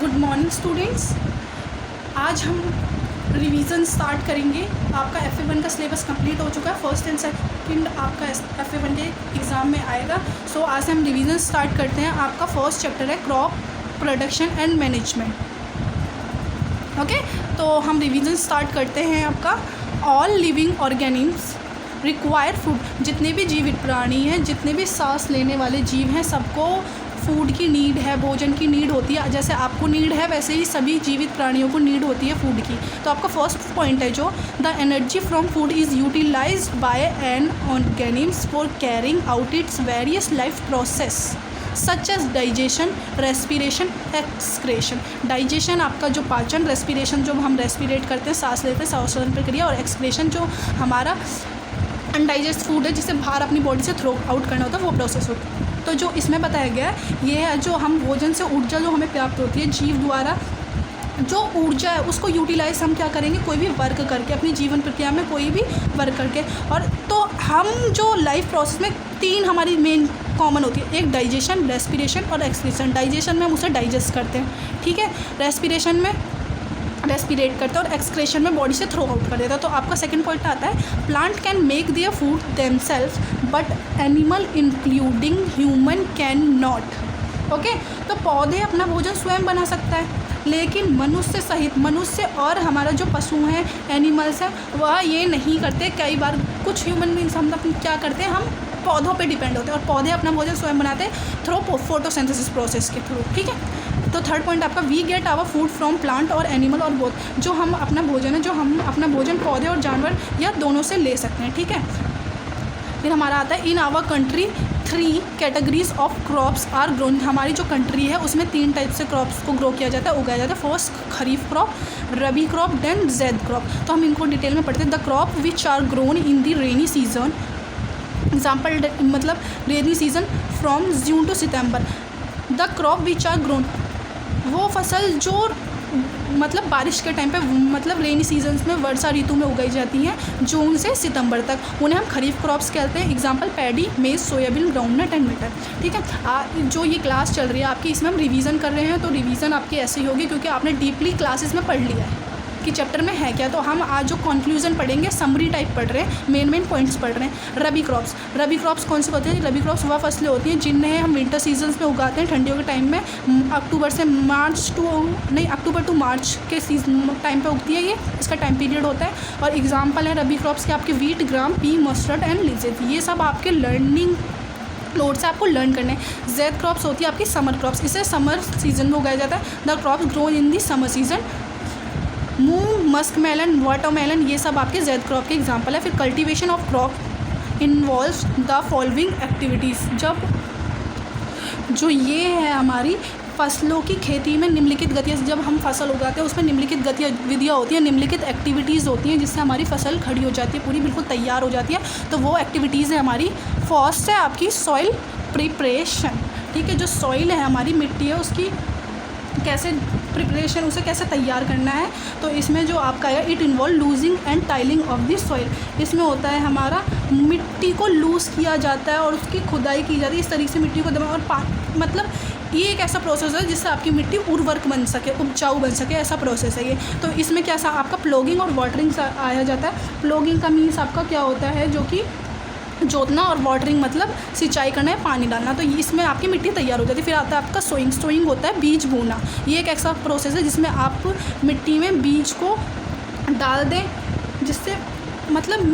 Good morning students. आज हम revision start करेंगे। आपका FA1 का सिलेबस कंप्लीट हो चुका है। फर्स्ट एंड सेकंड आपका FA1 के एग्ज़ाम में आएगा। सो आज से हम रिवीजन स्टार्ट करते हैं। आपका फर्स्ट चैप्टर है crop production and management. Okay, तो हम रिवीजन स्टार्ट करते हैं। आपका all living organisms require food. जितने भी जीवित प्राणी हैं, जितने भी सांस लेने वाले जीव हैं, सबको फूड की नीड है, भोजन की नीड होती है। जैसे आपको नीड है वैसे ही सभी जीवित प्राणियों को नीड होती है फूड की। तो आपका फर्स्ट पॉइंट है जो the energy from food is utilised by an organisms for carrying out its various life process such as digestion, respiration, excretion. Digestion आपका जो पाचन, रेस्पिरेशन जो हम रेस्पिरेट करते हैं, सांस लेते हैं, श्वसन प्रक्रिया, और एक्सक्रेशन जो हमारा अनडाइजेस्ट फूड है जिसे बाहर अपनी बॉडी से थ्रो आउट करना होता है, वो प्रोसेस होता है। तो जो इसमें बताया गया है ये है जो हम भोजन से ऊर्जा जो हमें प्राप्त होती है जीव द्वारा, जो ऊर्जा है उसको यूटिलाइज हम क्या करेंगे, कोई भी वर्क करके, अपनी जीवन प्रक्रिया में कोई भी वर्क करके। और तो हम जो लाइफ प्रोसेस में तीन हमारी मेन कॉमन होती है, एक डाइजेशन, रेस्पिरेशन और एक्सक्रीशन। डाइजेशन में हम उसे डाइजेस्ट करते हैं, ठीक है। रेस्पिरेशन में रेस्पिरेट करते हैं और एक्सक्रेशन में बॉडी से थ्रो आउट कर देता है। तो आपका सेकंड पॉइंट आता है plant can make their food themselves but animal including human can not. Okay, तो पौधे अपना भोजन स्वयं बना सकता है, लेकिन मनुष्य सहित, मनुष्य और हमारा जो पशु हैं, एनिमल्स हैं, वह ये नहीं करते। कई बार कुछ ह्यूमन बींग्स हम क्या करते हैं, हम पौधों पे डिपेंड होते हैं और पौधे अपना भोजन स्वयं बनाते हैं थ्रू फोटोसिंथेसिस प्रोसेस के थ्रू, ठीक है। तो थर्ड पॉइंट आपका we get our food from plant और एनिमल और बोथ। जो हम अपना भोजन है, जो हम अपना भोजन पौधे और जानवर या दोनों से ले सकते हैं, ठीक है। फिर हमारा आता है in our country 3 categories of crops are grown. हमारी जो कंट्री है उसमें 3 टाइप से क्रॉप्स को ग्रो किया जाता है, उगाया जाता है। First kharif crop, rabi crop, then zaid crop. तो हम इनको डिटेल में पढ़ते हैं। The crop which are grown in the rainy season, example मतलब rainy season from June to September. The crop which are grown, वो फसल जो मतलब बारिश के टाइम पे, मतलब रेनी सीजन्स में, वर्षा ऋतु में उगाई जाती हैं जून से सितंबर तक, उन्हें हम खरीफ क्रॉप्स कहते हैं। एग्जांपल पैडी, मेज, सोयाबीन, ग्राउंडनट एंड मटर, ठीक है। जो ये क्लास चल रही है आपकी, इसमें हम रिवीजन कर रहे हैं, तो रिवीजन आपकी ऐसे ही होगी क्योंकि आपने डीपली क्लासेस में पढ़ लिया है कि चैप्टर में है क्या। तो हम आज जो कंक्लूजन पढ़ेंगे, समरी टाइप पढ़ रहे हैं, मेन पॉइंट्स पढ़ रहे हैं। रबी क्रॉप्स, रबी क्रॉप्स कौन से होते हैं? रबी क्रॉप्स वह फसलें होती हैं जिन्हें हम विंटर सीजन्स में उगाते हैं, ठंडियों के टाइम में, अक्टूबर टू मार्च के सीजन टाइम पे उगती है ये, इसका टाइम पीरियड होता है। और एग्जाम्पल है रबी क्रॉप्स के आपके wheat, gram, pea, mustard and linseed. ये सब आपके लर्निंग नोट से आपको लर्न करने हैं। ज़ैद क्रॉप्स होती है आपकी समर क्रॉप्स, इसे समर सीजन में उगाया जाता है। The crops grow in the summer season. मूंग, मस्क मेलन, वाटरमेलन, ये सब आपके ज़ैद क्रॉप के एग्जांपल है। फिर cultivation of crop involves the following activities. जब जो ये है हमारी फसलों की खेती में निम्नलिखित गतियाँ, जब हम फसल उगाते हैं उसमें निम्नलिखित गतिविधियाँ होती हैं, निम्नलिखित एक्टिविटीज़ होती हैं जिससे हमारी फसल खड़ी हो जाती है, पूरी बिल्कुल तैयार हो जाती है। तो वो एक्टिविटीज़ है हमारी। फर्स्ट है आपकी सॉइल प्रिपरेशन, ठीक है। जो सॉइल है हमारी मिट्टी है उसकी कैसे प्रिपरेशन, उसे कैसे तैयार करना है। तो इसमें जो आपका है it involve losing and tiling of the soil. इसमें होता है हमारा मिट्टी को लूज़ किया जाता है और उसकी खुदाई की जाती है, इस तरीके से मिट्टी को दबा और मतलब ये एक ऐसा प्रोसेस है जिससे आपकी मिट्टी उर्वरक बन सके, उपजाऊ बन सके, ऐसा प्रोसेस है ये। तो इसमें क्या सा आपका प्लोगिंग और वाटरिंग आया जाता है। प्लोगिंग का मीन्स आपका क्या होता है, जो कि जोतना, और वाटरिंग मतलब सिंचाई करना है, पानी डालना। तो इसमें आपकी मिट्टी तैयार हो जाती है। फिर आता है आपका सोइंग। सोइंग होता है बीज बोना। ये एक ऐसा प्रोसेस है जिसमें आप मिट्टी में बीज को डाल दें, जिससे मतलब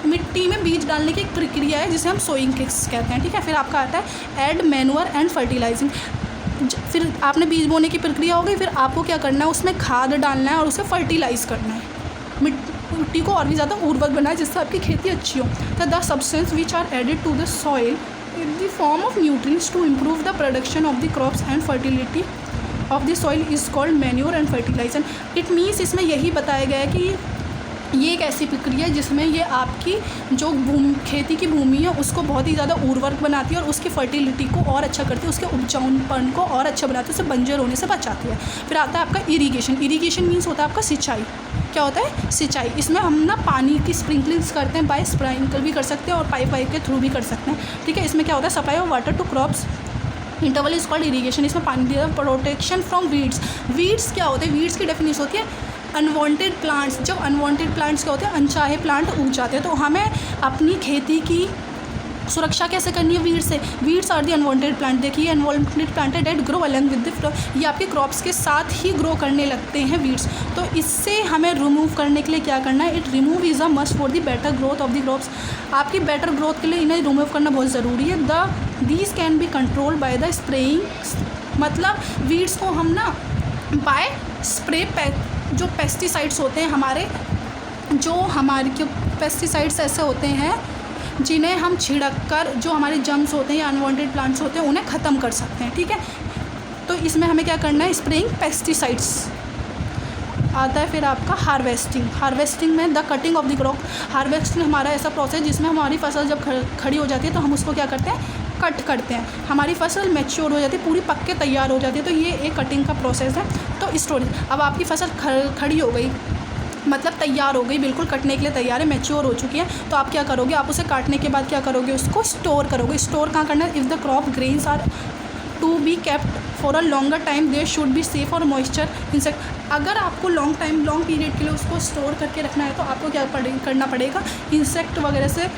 मिट्टी में बीज डालने की एक प्रक्रिया है जिसे हम सोइंग कहते हैं, ठीक है। फिर आपका आता है ऐड मैनुअर एंड फर्टिलाइजिंग। फिर आपने बीज बोने की प्रक्रिया हो गई, फिर आपको क्या करना है, उसमें खाद डालना है और उसे फर्टिलाइज़ करना है, मिट्टी को और भी ज़्यादा उर्वरक बनाए जिससे आपकी खेती अच्छी हो। तो the substance which are added to the soil in the form of nutrients to improve the production of the crops and fertility of the soil is called manure and fertiliser. It means इसमें यही बताया गया है कि ये एक ऐसी प्रक्रिया है जिसमें ये आपकी जो खेती की भूमि है उसको बहुत ही ज़्यादा उर्वरक बनाती है और उसकी फर्टिलिटी को और अच्छा करती है, उसके उपजाऊपन को और अच्छा बनाती है, उसे बंजर होने से बचाती है। फिर आता है आपका इरीगेशन। इरीगेशन मीन्स होता है आपका सिंचाई। क्या होता है? सिंचाई। इसमें हम ना पानी की स्प्रिंकलिंग्स करते हैं, बाय स्प्रिंकल भी कर सकते हैं और पाइप के थ्रू भी कर सकते हैं, ठीक है। इसमें क्या होता है, supply of water to crops interval is called irrigation, इसमें पानी दिया। प्रोटेक्शन फ्रॉम वीड्स, वीड्स क्या होते हैं, वीड्स की डेफिनेशन होती है अनवांटेड प्लांट्स। जब अनवांटेड प्लांट्स क्या होते हैं, अनचाहे प्लांट उग जाते हैं, तो हमें अपनी खेती की सुरक्षा कैसे करनी है वीड्स से। Weeds are the unwanted plant. देखिए अनवांटेड प्लांट है that grow along with the, ये आपके क्रॉप्स के साथ ही ग्रो करने लगते हैं वीड्स। तो इससे हमें रिमूव करने के लिए क्या करना है, it remove is a must for the better growth of the crops. आपकी बेटर ग्रोथ के लिए इन्हें रिमूव करना बहुत ज़रूरी है। These can be control by the spraying, मतलब वीड्स को हम ना बाय स्प्रे, जो पेस्टिसाइड्स होते हैं हमारे, जो हमारे पेस्टिसाइड्स ऐसे होते हैं जिन्हें हम छिड़क कर जो हमारे जम्स होते हैं या अनवांटेड प्लांट्स होते हैं उन्हें ख़त्म कर सकते हैं, ठीक है। तो इसमें हमें क्या करना है, स्प्रेइंग पेस्टिसाइड्स। आता है फिर आपका हार्वेस्टिंग। हार्वेस्टिंग में the cutting of the crop. Harvesting हमारा ऐसा प्रोसेस जिसमें हमारी फसल जब खड़ी हो जाती है तो हम उसको क्या करते हैं, कट करते हैं। हमारी फसल मैच्योर हो जाती है, पूरी पक के तैयार हो जाती है, तो ये एक कटिंग का प्रोसेस है। तो स्टोरेज, अब आपकी फसल खड़ी हो गई, मतलब तैयार हो गई, बिल्कुल कटने के लिए तैयार है, मैच्योर हो चुकी है, तो आप क्या करोगे, आप उसे काटने के बाद क्या करोगे, उसको स्टोर करोगे। स्टोर कहाँ करना है, if the crop grains are to be kept for a longer time they should be safe और मॉइस्चर इंसेक्ट। अगर आपको लॉन्ग पीरियड के लिए उसको स्टोर करके रखना है तो आपको क्या करना पड़ेगा, इंसेक्ट वगैरह से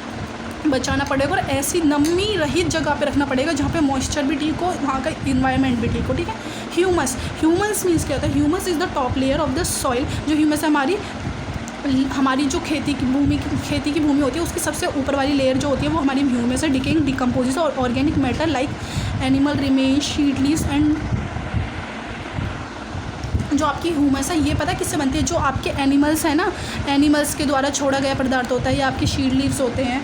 बचाना पड़ेगा और ऐसी नमी रहित जगह पे रखना पड़ेगा जहाँ पे मॉइस्चर भी ठीक हो, वहाँ का इन्वायरमेंट भी ठीक हो, ठीक है। ह्यूमस मीन्स क्या होता है, humus is the top layer of the soil. जो ह्यूमस है हमारी जो खेती की भूमि होती है उसकी सबसे ऊपर वाली लेयर जो होती है वो हमारी ह्यूमस है। डिकेइंग डिकम्पोजिस और organic matter like animal remain, sheet leaves and, जो आपकी ह्यूमस है ये पता है किससे बनती है, जो आपके एनिमल्स हैं ना, एनिमल्स के द्वारा छोड़ा गया पदार्थ होता है, या आपके शीट लीव्स होते हैं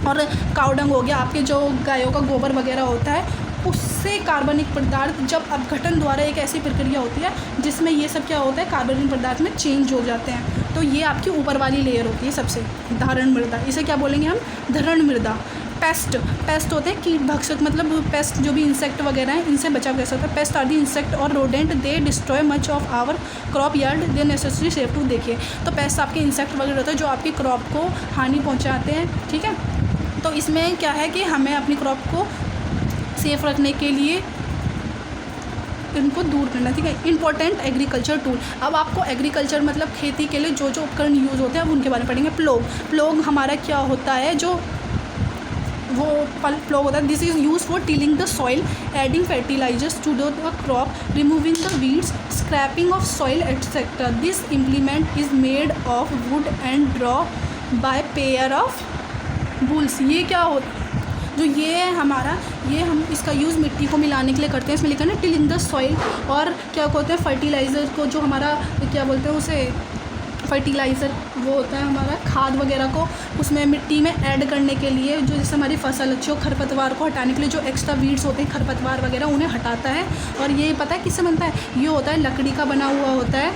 और काउडंग हो गया, आपके जो गायों का गोबर वगैरह होता है, उससे कार्बनिक पदार्थ जब अपघटन द्वारा एक ऐसी प्रक्रिया होती है जिसमें ये सब क्या होता है, कार्बनिक पदार्थ में चेंज हो जाते हैं, तो ये आपकी ऊपर वाली लेयर होती है सबसे, धारण मृदा। इसे क्या बोलेंगे हम, धरण मृदा। पेस्ट होते हैं कीट भक्षक, मतलब पेस्ट जो भी इंसेक्ट वगैरह हैं इनसे बचाव कैसे होता है। पेस्ट आर दी इंसेक्ट और rodent, they destroy much of our crop yard, they necessary safe to. देखिए तो पेस्ट आपके इंसेक्ट वगैरह होते हैं जो आपकी क्रॉप को हानि पहुँचाते हैं, ठीक है। तो इसमें क्या है कि हमें अपनी क्रॉप को सेफ रखने के लिए इनको दूर करना, ठीक है। Important agriculture tool. अब आपको एग्रीकल्चर मतलब खेती के लिए जो जो उपकरण यूज़ होते हैं अब उनके बारे में पढ़ेंगे। प्लोग हमारा क्या होता है, जो वो प्लोग होता है, this is use for tilling the soil, adding fertilisers to the crop, removing the weeds, scraping of soil etcetera. This implement is made of wood and draw by pair of bulls. ये क्या होता है, जो ये है हमारा, ये हम इसका यूज़ मिट्टी को मिलाने के लिए करते हैं। इसमें लिखा है ना टिलिंग द सॉइल, और क्या कहते हैं फर्टिलाइज़र को, जो हमारा क्या बोलते हैं उसे, फर्टिलाइज़र वो होता है हमारा खाद वगैरह को उसमें मिट्टी में ऐड करने के लिए, जो जैसे हमारी फसल अच्छी हो, खरपतवार को हटाने के लिए जो एक्स्ट्रा वीड्स होते हैं खरपतवार वगैरह उन्हें हटाता है। और ये पता है किससे बनता है, ये होता है लकड़ी का बना हुआ होता है,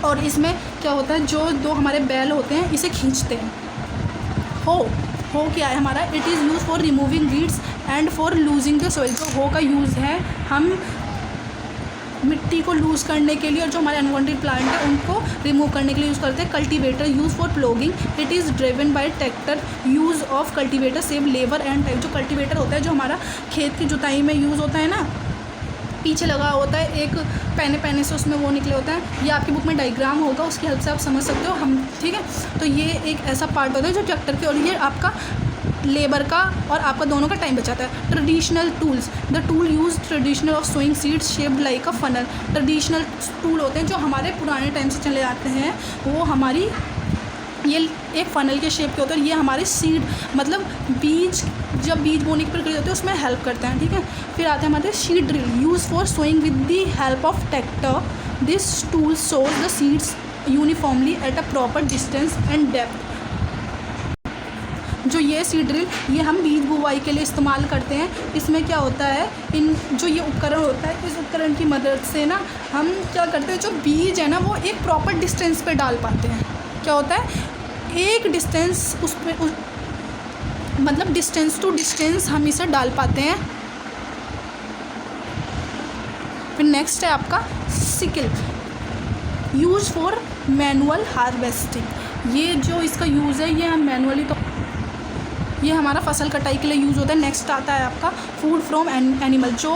और इसमें क्या होता है, जो दो हमारे बैल होते हैं इसे खींचते हैं। हो क्या है हमारा, it is use for removing weeds and for losing the soil. जो हो का यूज़ है हम मिट्टी को लूज़ करने के लिए, और जो हमारे अनवांटेड प्लांट है उनको रिमूव करने के लिए यूज़ करते हैं। Cultivator use for ploughing, it is driven by tractor, use of cultivator save labour and time. जो कल्टीवेटर होता है जो हमारा खेत की जुताई में यूज़ होता है ना, पीछे लगा होता है एक पैने से उसमें वो निकले होता है, ये आपकी बुक में डायग्राम होगा, उसकी हेल्प से आप समझ सकते हो हम, ठीक है। तो ये एक ऐसा पार्ट होता है जो ट्रैक्टर के, और ये आपका लेबर का और आपका दोनों का टाइम बचाता है। Traditional tools, the tool use traditional of sowing seeds shaped like a funnel. Traditional tool होते हैं जो हमारे पुराने टाइम से चले आते हैं, वो हमारी ये एक फ़नल के शेप के होते हैं। ये हमारे सीड मतलब बीज, जब बीज बोने की प्रक्रिया होती है उसमें हेल्प करते हैं, ठीक है। फिर आते हैं हमारे seed drill, use for sowing with the help of tractor. This tool sows the seeds uniformly at a proper distance and depth. जो ये सीड ड्रिल, ये हम बीज बुवाई के लिए इस्तेमाल करते हैं। इसमें क्या होता है, इन जो ये उपकरण होता है, इस उपकरण की मदद से ना हम क्या करते हैं, जो बीज है ना वो एक प्रॉपर डिस्टेंस पे डाल पाते हैं। क्या होता है, एक डिस्टेंस उस पर मतलब डिस्टेंस टू डिस्टेंस हम इसे डाल पाते हैं। फिर नेक्स्ट है आपका sickle, use for manual harvesting. ये जो इसका यूज़ है ये हम मैनुअली तो ये हमारा फसल कटाई के लिए यूज़ होता है। नेक्स्ट आता है आपका फूड फ्रॉम एनिमल। जो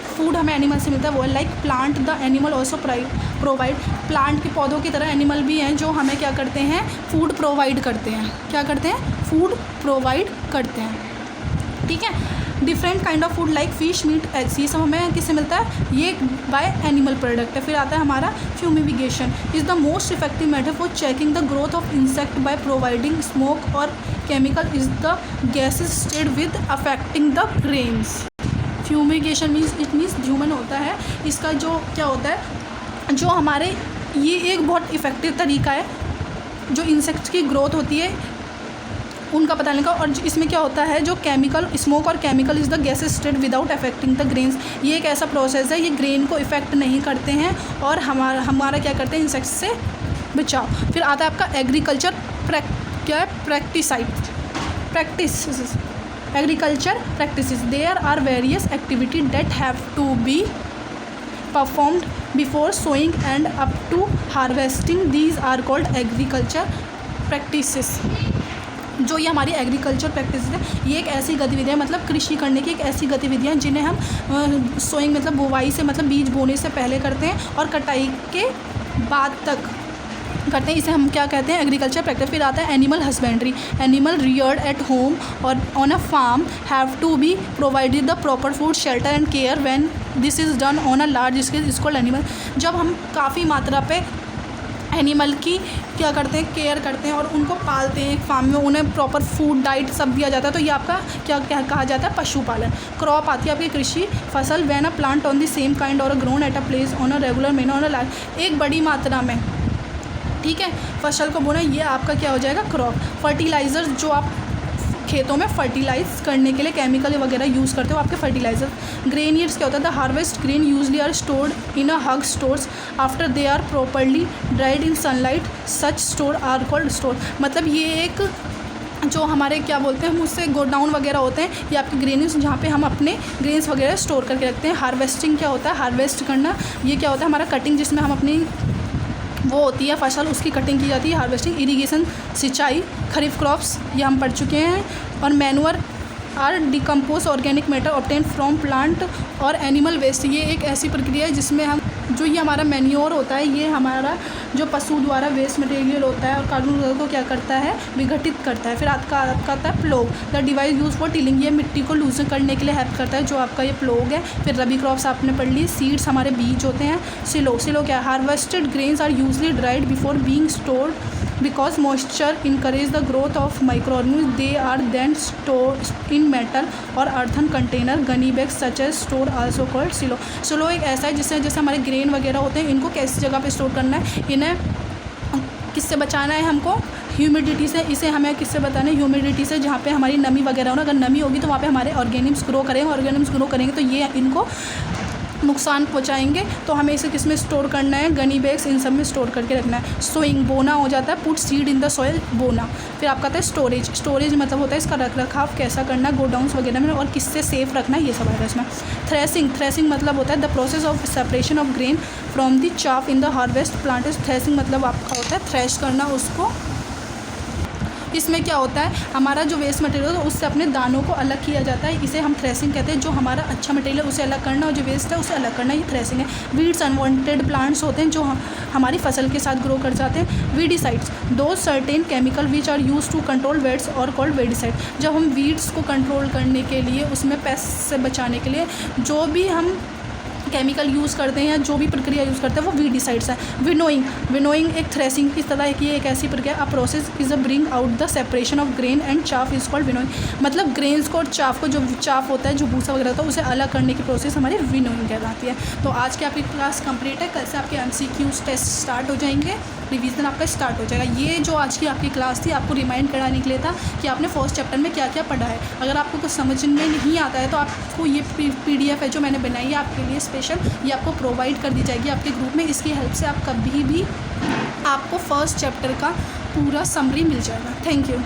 फूड हमें एनिमल से मिलता है वो है like plant. The animal also provide. Plant के पौधों की तरह एनिमल भी हैं जो हमें क्या करते हैं, फूड प्रोवाइड करते हैं। क्या करते हैं, फूड प्रोवाइड करते हैं। ठीक है। Different kind of food like fish, meat, eggs, ये सब हमें किससे मिलता है, ये बाय एनिमल प्रोडक्ट है। फिर आता है हमारा fumigation is the most effective method for checking the growth of insect by providing smoke और chemical is the gases stored with affecting the grains. Fumigation means it means human होता है। इसका जो क्या होता है, जो हमारे ये एक बहुत इफ़ेक्टिव तरीका है जो इंसेक्ट्स की ग्रोथ होती है उनका पता लगेगा। और इसमें क्या होता है, जो केमिकल, स्मोक और chemical is the gases stayed without affecting the grains. ये एक ऐसा प्रोसेस है, ये ग्रेन को इफ़ेक्ट नहीं करते हैं और हमारा क्या करते हैं, इंसेक्ट्स से बचाव। फिर आता है आपका एग्रीकल्चर क्या है, practice agriculture practices. There are various activity that have to be performed before sowing and up to harvesting. These are called agriculture practices. जो ये हमारी एग्रीकल्चर प्रैक्टिस है, ये एक ऐसी गतिविधियाँ, मतलब कृषि करने की एक ऐसी गतिविधियाँ जिन्हें हम सोइंग मतलब बुवाई से, मतलब बीज बोने से पहले करते हैं और कटाई के बाद तक करते हैं। इसे हम क्या कहते हैं, एग्रीकल्चर प्रैक्टिस। फिर आता है animal husbandry. Animal reared at home और on a farm have to be provided the proper food, shelter and care when this is done on a large scale is called animal. जब हम काफ़ी मात्रा पे animal की क्या करते हैं, केयर करते हैं और उनको पालते हैं एक फार्म में, उन्हें प्रॉपर फूड डाइट सब दिया जाता है, तो ये आपका क्या कहा जाता है, पशुपालन। क्रॉप आती है आपकी कृषि फसल। When a plant on the same kind और grown at a place on a regular manner on a large, एक बड़ी मात्रा में, ठीक है, फसल को बोना, ये आपका क्या हो जाएगा, क्रॉप। फर्टिलाइज़र, जो आप खेतों में फर्टिलाइज करने के लिए केमिकल वगैरह यूज़ करते हो, आपके फर्टिलाइजर। ग्रेन ईयर्स क्या होता है, the harvest grain usually are stored in a huge stores after they are properly dried in sunlight, such store are called store. मतलब ये एक जो हमारे क्या बोलते हैं, उससे गोडाउन वगैरह होते हैं, ये आपके ग्रेन्स जहाँ पे हम अपने ग्रेन्स वगैरह स्टोर करके रखते हैं। हार्वेस्टिंग क्या होता है, हार्वेस्ट करना, ये क्या होता है हमारा कटिंग, जिसमें हम अपनी वो होती है फसल, उसकी कटिंग की जाती है, हार्वेस्टिंग। इरिगेशन सिंचाई, खरीफ क्रॉप्स, ये हम पढ़ चुके हैं। और manure are decompose organic matter obtain from plant और एनिमल वेस्ट, ये एक ऐसी प्रक्रिया है जिसमें हम जो ये हमारा मैन्योर होता है, ये हमारा जो पशु द्वारा वेस्ट मटेरियल होता है और कार्बन को क्या करता है, विघटित करता है। फिर आपका आता है plough, the device use for tilling, ये मिट्टी को लूजन करने के लिए हेल्प करता है, जो आपका ये प्लोग है। फिर रबी क्रॉप्स आपने पढ़ ली। सीड्स हमारे बीज होते हैं। सिलो क्या है, harvested grains are usually dried before being stored because moisture encourage the growth of microorganisms. They are then stored in metal or earthen container, gunny bags such as store also called silo. Silo एक ऐसा है जिससे जैसे हमारे grain वगैरह होते हैं, इनको कैसी जगह पे स्टोर करना है, इन्हें किससे बचाना है हमको, ह्यूमिडिटी से। इसे हमें किससे बताना है, ह्यूमिडिटी से, जहाँ पे हमारी नमी वगैरह हो ना, अगर नमी होगी तो वहाँ पे हमारे ऑर्गेनिम्स ग्रो करेंगे, तो ये इनको नुकसान पहुंचाएंगे। तो हमें इसे किस में स्टोर करना है, गनी बैग्स, इन सब में स्टोर करके रखना है। सोइंग, बोना हो जाता है, put seed in the soil, बोना। फिर आपका आता है स्टोरेज मतलब होता है इसका रख रखाव कैसा करना है गोडाउन्स वगैरह में, और किससे सेफ रखना है, ये सब आएगा इसमें। थ्रेसिंग मतलब होता है the process of separation of grain from the chaff in the harvest plant. Threshing मतलब आपका होता है थ्रेश करना उसको। इसमें क्या होता है, हमारा जो वेस्ट मटेरियल है उससे अपने दानों को अलग किया जाता है, इसे हम थ्रेसिंग कहते हैं। जो हमारा अच्छा मटेरियल है उसे अलग करना और जो वेस्ट है उसे अलग करना, ये थ्रेसिंग है। वीड्स, अनवांटेड प्लांट्स होते हैं जो हमारी फसल के साथ ग्रो कर जाते हैं। Weedicides, those certain chemical which are use to control weeds और कॉल्ड वेडिसाइड। जब हम वीड्स को कंट्रोल करने के लिए, उसमें पेस्ट से बचाने के लिए जो भी हम केमिकल यूज़ करते हैं या जो भी प्रक्रिया यूज़ करते हैं वो वीडिसाइड्स है। विनोइंग एक थ्रेसिंग की तरह की एक ऐसी प्रक्रिया, a process is a bring out the separation of grain and chaff is called winnowing. मतलब ग्रेन्स को और चाफ को, जो चाफ होता है, जो भूसा वगैरह होता है, उसे अलग करने की प्रोसेस हमारी विनोइंग कहलाती है। तो आज की आपकी क्लास कंप्लीट है। कल से आपके MCQs टेस्ट स्टार्ट हो जाएंगे, रिवीजन आपका स्टार्ट हो जाएगा। ये जो आज की आपकी क्लास थी, आपको रिमाइंड कराने के लिए था कि आपने फर्स्ट चैप्टर में क्या क्या पढ़ा है। अगर आपको कुछ समझ में नहीं आता है तो आपको ये PDF है जो मैंने बनाई है आपके लिए स्पेशल, ये आपको प्रोवाइड कर दी जाएगी आपके ग्रुप में। इसकी हेल्प से आप कभी भी आपको फर्स्ट चैप्टर का पूरा समरी मिल जाएगा। Thank you.